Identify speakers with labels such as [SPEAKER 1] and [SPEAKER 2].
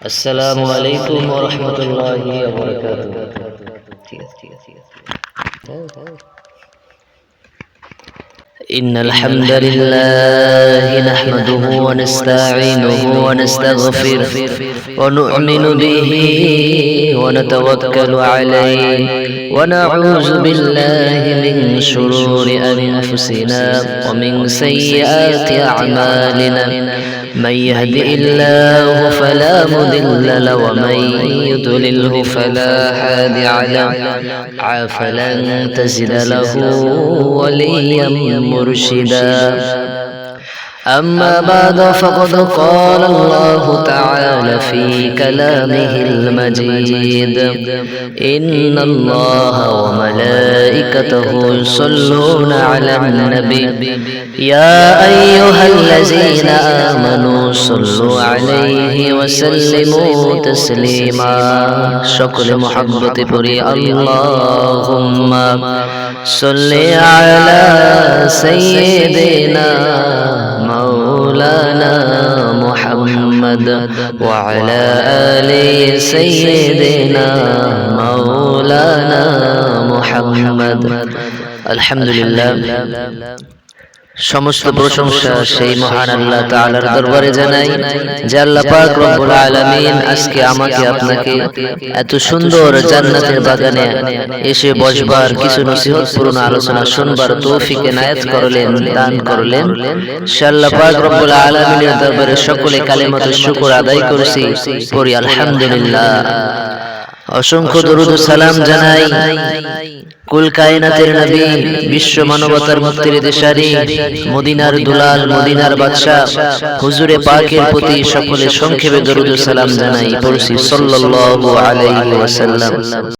[SPEAKER 1] আসসালামু আলাইকুম ওয়া রাহমাতুল্লাহি ওয়া বারাকাতুহু। ঠিক আছে। إن الحمد لله نحمده ونستعينه ونستغفره ونؤمن به ونتوكل عليه ونعوذ بالله من شرور أنفسنا ومن سيئات أعمالنا من يهدئ الله فلا مضل له ومن يضلله فلا هادي له فلن تجد له وليا مرشدا. أما بعد فقد قال الله تعالى في كلامه المجيد إن الله وملائكته يصلون على النبي يا أيها الذين آمنوا صلوا عليه وسلموا تسليما. شكر محبة بري اللهم صل على سيدنا مولانا محمد وعلى آل سيدنا مولانا محمد. الحمد لله. সমস্ত প্রশংসা সেই মহান আল্লাহ তাআলার দরবারে জানাই যে আল্লাহ পাক রব্বুল আলামিন আজকে আমাকে আপনাকে এত সুন্দর জান্নাতের বাগানে এসে বসবার, কিছু নসিহতপূর্ণ আলোচনা শুনবার তৌফিক এনায়েত করলেন, দান করলেন। আল্লাহ পাক রব্বুল আলামিনের দরবারে সকলে কালিমাতুশ শুকর আদায় করছি, পড়ি আলহামদুলিল্লাহ। অসংখ্য দরুদ ও সালাম জানাই কুল কায়নাতের নবী, বিশ্ব মানবতার মুক্তির দিশারি, মদিনার দুলাল, মদিনার বাদশা হুজুরে পাকের প্রতি সকলে সংক্ষেপে দরুদ ও সালাম জানাই, পড়ছি সাল্লাল্লাহু আলাইহি ওয়াসাল্লাম।